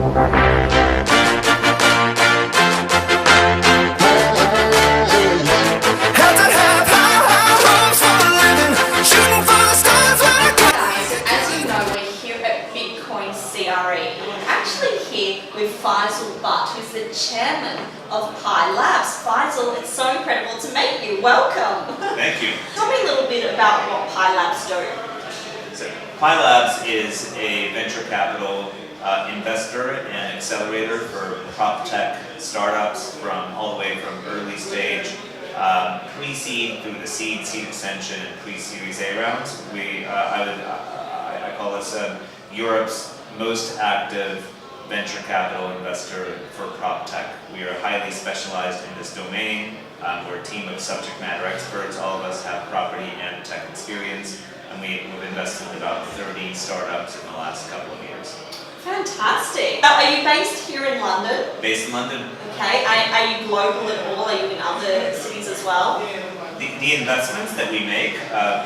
Actually here with Faisal Butt, who's the chairman of Pi Labs. Faisal, it's so incredible to meet you. Welcome. Thank you. Tell me a little bit about what Pi Labs do. So, Pi Labs is a venture capital investor and accelerator for PropTech startups from all the way from early stage pre-seed through the seed extension, and pre-Series A rounds. I call us Europe's most active venture capital investor for PropTech. We are highly specialized in this domain. We're a team of subject matter experts. All of us have property and tech experience, and we've invested in about 30 startups in the last couple of years. Fantastic. Now, are you based here in London? Based in London. Okay. Are you global at all? Are you in other cities as well? The investments that we make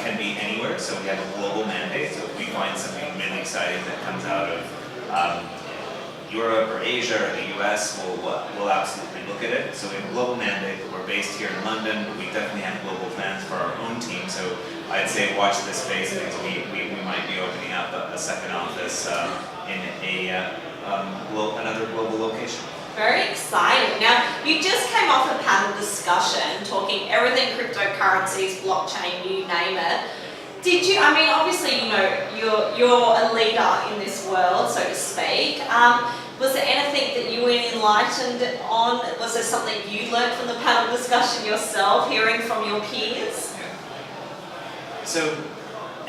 can be anywhere, so we have a global mandate. So if we find something really exciting that comes out of Europe or Asia or the US, we'll absolutely look at it. So we have a global mandate, but we're based here in London, but we definitely have global plans for our own team. So I'd say watch this space because we might be opening up a second office in another global location. Very exciting. Now, you just came off a panel discussion talking everything cryptocurrencies, blockchain, you name it. Did you, I mean, obviously, you're a leader in this world, so to speak. Was there anything that you were enlightened on? Was there something you learned from the panel discussion yourself, hearing from your peers? Yeah. So,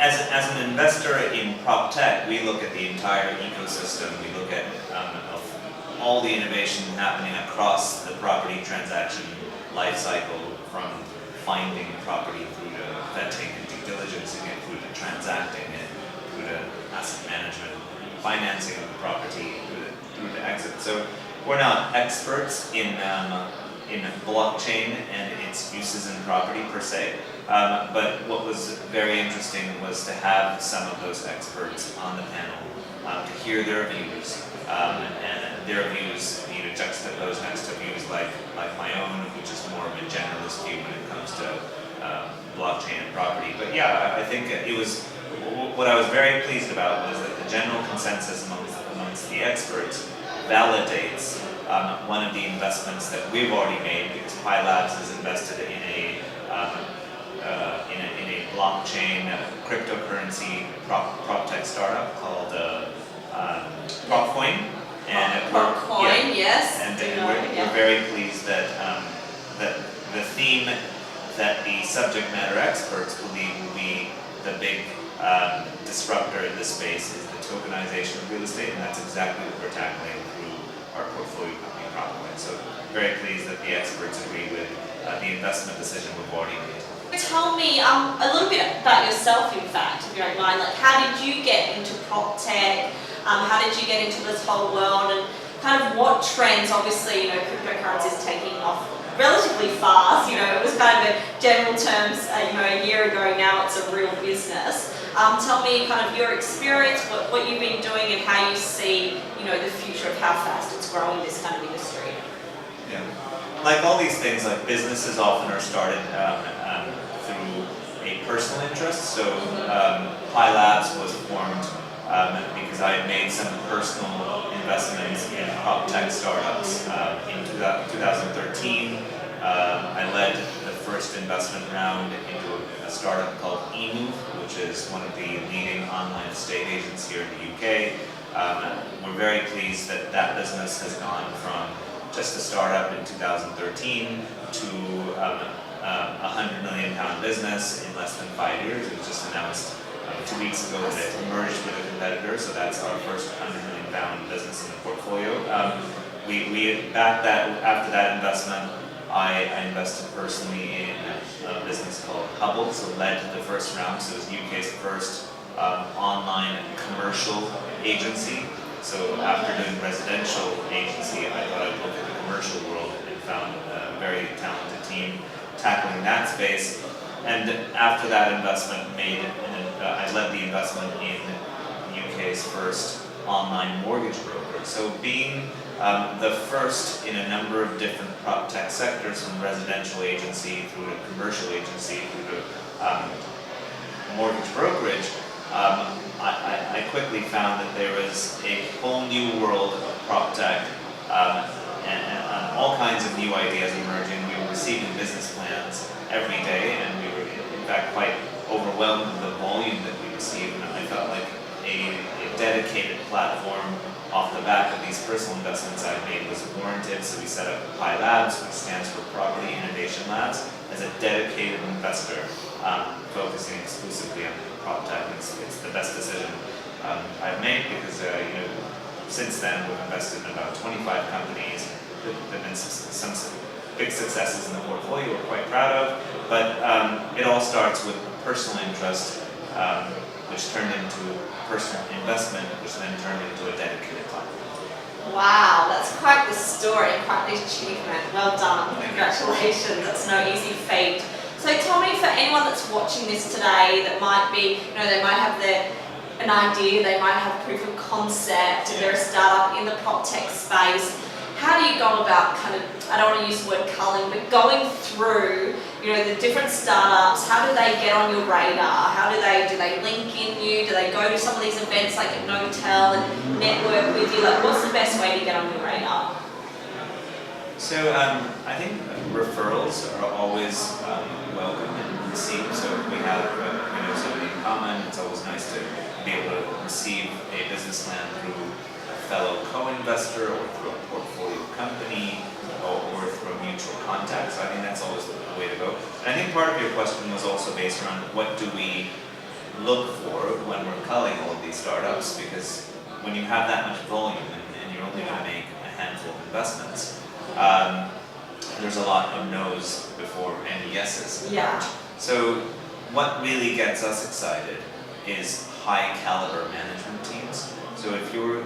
as an investor in PropTech, we look at the entire ecosystem. We look at all the innovation happening across the property transaction life cycle, from finding property through to vetting and due diligencing it, through to transacting it, through to asset management, financing of the property, through to exit. So we're not experts in blockchain and its uses in property per se, but what was very interesting was to have some of those experts on the panel, to hear their views, and their views juxtaposed next to views like my own, which is more of a generalist view when it comes to blockchain and property. But yeah, I think it was, what I was very pleased about was that the general consensus amongst the experts validates one of the investments that we've already made, because Pi Labs has invested in a blockchain cryptocurrency PropTech startup called PropCoin. And PropCoin, yes. And we're very pleased that that the theme that the subject matter experts believe will be the big disruptor in this space is the tokenization of real estate, and that's exactly what we're tackling through our portfolio company PropCoin. So very pleased that the experts agree with the investment decision we've already made. Tell me a little bit about yourself, in fact, if you don't mind. Like, how did you get into PropTech? How did you get into this whole world, and kind of what trends? Obviously, cryptocurrency is taking off relatively fast. It was kind of a general terms, a year ago. Now it's a real business. Tell me kind of your experience, what you've been doing, and how you see, the future of how fast it's growing, this kind of industry. Yeah, like all these things, like businesses often are started through a personal interest. So Pi Labs was formed because I had made some personal investments in PropTech startups. In 2013, I led the first investment round into a startup called eMove, which is one of the leading online estate agents here in the UK. We're very pleased that business has gone from just a startup in 2013 to a £100 million business in less than 5 years. It was just announced 2 weeks ago that it merged with a competitor, so that's our first £100 million business in the portfolio. We backed that. After that investment, I invested personally in a business called Hubble, so led the first round. So it was UK's first online commercial agency. So after doing residential agency, I thought I'd look at the commercial world and found a very talented team tackling that space. And after that investment I led the investment in UK's first online mortgage broker. So being the first in a number of different PropTech sectors, from residential agency through to commercial agency through to mortgage brokerage, I quickly found that there was a whole new world of PropTech and all kinds of new ideas emerging. We were receiving business plans every day, and we were in fact quite overwhelmed with the volume that we received, and I felt like a dedicated platform off the back of these personal investments I've made was warranted. So we set up Pi Labs, which stands for Property Innovation Labs, as a dedicated investor focusing exclusively on PropTech. It's the best decision I've made because since then we've invested in about 25 companies. There have been some big successes in the portfolio we're quite proud of, but it all starts with personal interest, which turned into personal investment, which then turned into a dedicated platform. Wow, that's quite the story, quite the achievement. Well done, congratulations, that's no easy feat. So tell me, for anyone that's watching this today that might be, they might have an idea, they might have proof of concept, they're a startup in the PropTech space, how do you go about kind of, I don't want to use the word culling, but going through, the different startups, how do they get on your radar? Do they link in you? Do they go to some of these events like at Notel and network with you? Like, what's the best way to get on your radar? So I think referrals are always welcome and received. So if we have somebody in common, it's always nice to be able to receive a business plan through a fellow co-investor or through a portfolio company or through a mutual contact. So I think that's always the way to go. And I think part of your question was also based around what do we look for when we're culling all of these startups, because when you have that much volume and you're only going to make a handful of investments, there's a lot of no's before any yeses. Yeah. So what really gets us excited is high caliber management teams. So if you're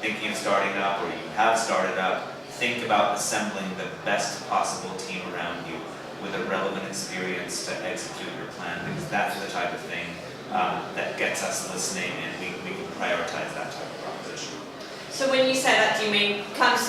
thinking of starting up or you have started up, think about assembling the best possible team around you with a relevant experience to execute your plan, because that's the type of thing that gets us listening, and we can prioritize that type of proposition. So when you say that, do you mean kind of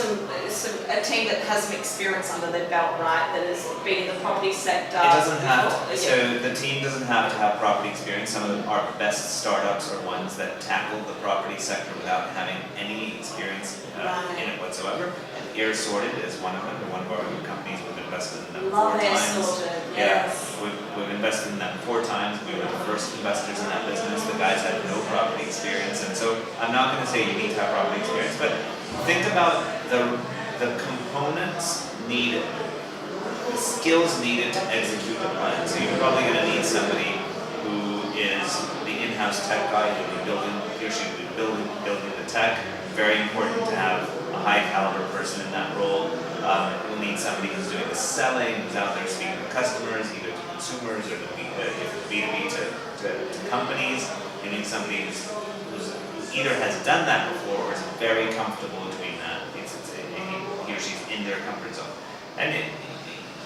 a team that has some experience under their belt, right? That has been in the property sector? It doesn't have to. So the team doesn't have to have property experience. Some of our best startups are ones that tackle the property sector without having any experience in it whatsoever. And Air Sorted is one of them. One of our companies. We've invested in them Love 4 Air times. Sorted. Yeah, Yes. we've invested in them 4 times. We were the first investors in that business. The guys had no property experience, and so I'm not going to say you need to have property experience, but think about the components needed, the skills needed to execute the plan. So you're probably going to need somebody who is the in-house tech guy. He or she will be building the tech. Very important to have a high caliber person in that role. You'll need somebody who's doing the selling, who's out there speaking to customers, either to consumers or to B2B to companies. You need somebody who's either has done that before or is very comfortable doing that. He or she's in their comfort zone. And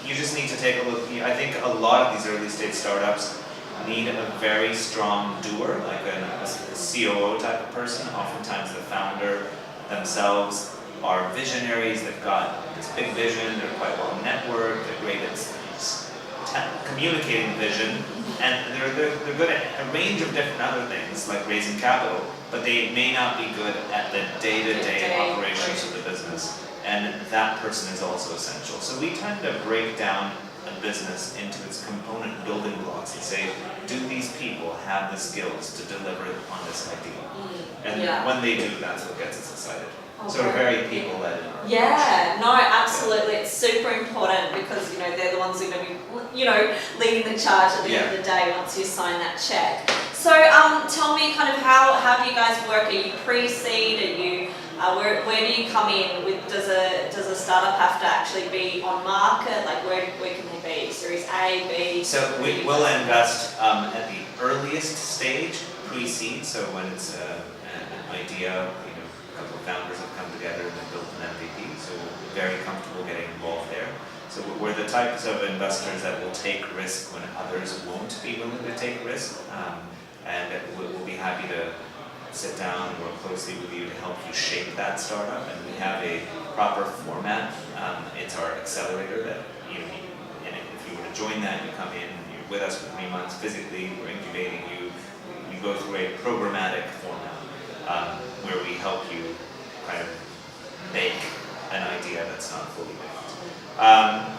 you just need to take a look. I think a lot of these early stage startups need a very strong doer, like a COO type of person. Oftentimes the founder themselves are visionaries. They've got this big vision. They're quite well networked. They're great at communicating vision, and they're good at a range of different other things like raising capital, but they may not be good at the day-to-day operations of the business, and that person is also essential. So we tend to break down a business into its component building blocks and say, do these people have the skills to deliver on this idea? And when they do, that's what gets us excited. So we're very people-led in our approach. Yeah, no, absolutely. It's super important because they're the ones who are going to be leading the charge at the end of the day once you sign that check. So tell me kind of how do you guys work? Are you pre-seed? Are you where do you come in? Does a startup have to actually be on market? Like where can they be? Series A, B? So we will invest at the earliest stage, pre-seed. So when it's an idea, a couple of founders have come together and built an MVP. So we're very comfortable getting involved there. So we're the types of investors that will take risk when others won't be willing to take risk, and we'll be happy to sit down and work closely with you to help you shape that startup. And we have a proper format. It's our accelerator that and if you were to join that, you come in, you're with us for 3 months physically, we're incubating you. You go through a programmatic format where we help you kind of make an idea that's not fully baked.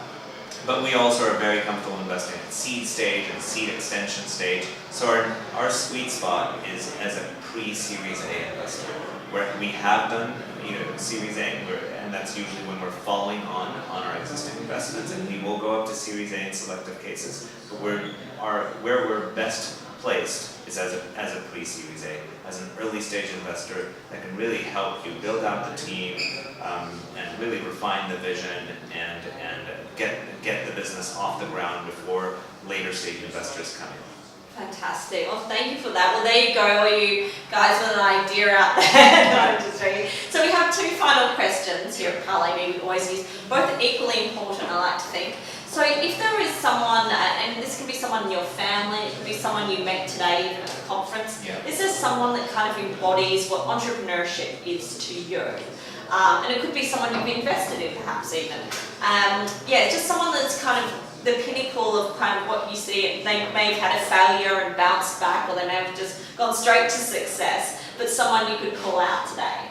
But we also are very comfortable investing at seed stage and seed extension stage. So our sweet spot is as a pre-Series A investor, where we have done Series A, and that's usually when we're following on our existing investments, and we will go up to Series A in selective cases. But where we're best placed is as a pre-Series A, as an early stage investor that can really help you build out the team and really refine the vision and get the business off the ground before later stage investors come in. Fantastic. Well, thank you for that. Well, there you go, all you guys with an idea out there. No, I'm just joking. So we have 2 final questions here at Parlay. We always use both equally important, I like to think. So if there is someone, and this can be someone in your family, it could be someone you met today even at a conference, is there someone that kind of embodies what entrepreneurship is to you? And it could be someone you've invested in perhaps even. Just someone that's kind of the pinnacle of kind of what you see. They may have had a failure and bounced back, or they may have just gone straight to success, but someone you could call out today.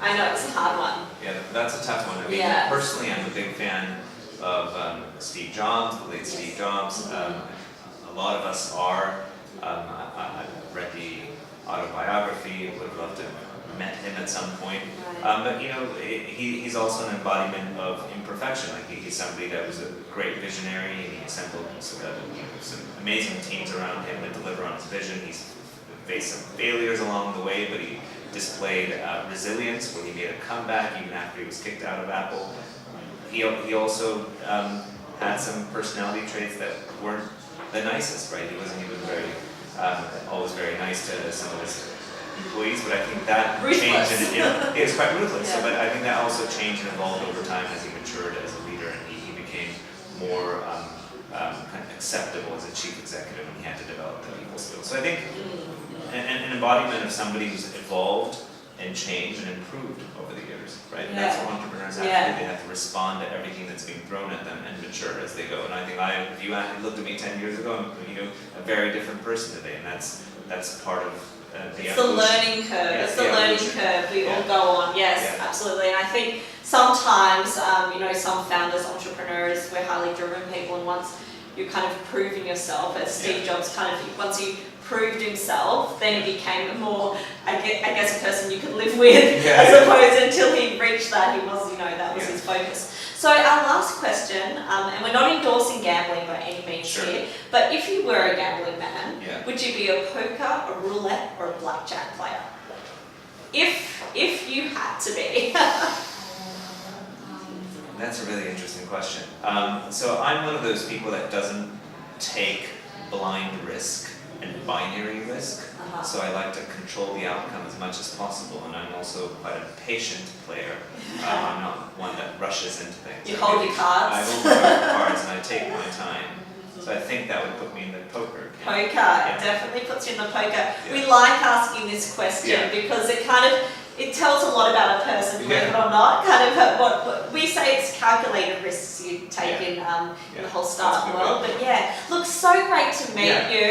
I know it's a hard one. Yeah, that's a tough one. I mean, personally, I'm a big fan of Steve Jobs, the late Steve Jobs. A lot of us are. I've read the autobiography, would have loved to have met him at some point. But he's also an embodiment of imperfection. Like he's somebody that was a great visionary, and he assembled some amazing teams around him to deliver on his vision. He's faced some failures along the way, but he displayed resilience where he made a comeback even after he was kicked out of Apple. He also had some personality traits that weren't the nicest, right? He wasn't even always very nice to some of his employees, but I think that changed, and it was quite ruthless. So, but I think that also changed and evolved over time as he matured as a leader, and he became more kind of acceptable as a chief executive, and he had to develop the people skills. So I think an embodiment of somebody who's evolved and changed and improved over the years, right? And that's what entrepreneurs have to do. They have to respond to everything that's being thrown at them and mature as they go. And I think if you looked at me 10 years ago, I'm a very different person today, and that's part of it's the learning curve. It's the learning curve we all go on. Yes, absolutely. And I think sometimes, some founders, entrepreneurs, we're highly driven people, and once you're kind of proving yourself, as Steve Jobs once he proved himself, then he became a more, I guess, a person you could live with, as opposed until he reached that, he was, that was his focus. So our last question, and we're not endorsing gambling by any means here, but if you were a gambling man, would you be a poker, a roulette, or a blackjack player? If you had to be. That's a really interesting question. So I'm one of those people that doesn't take blind risk and binary risk. So I like to control the outcome as much as possible, and I'm also quite a patient player. I'm not one that rushes into things. You hold your cards? I hold my cards and I take my time. So I think that would put me in the poker. Poker, it definitely puts you in the poker. We like asking this question because it tells a lot about a person, believe it or not. Kind of what we say, it's calculated risks you take in the whole startup world. But look, so great to meet you.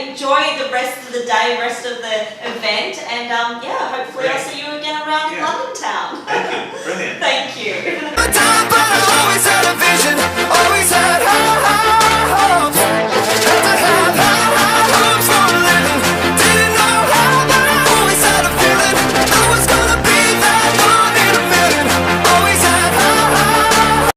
Enjoy the rest of the day, rest of the event, and hopefully I'll see you again around in London town. Thank you. Brilliant. Thank you.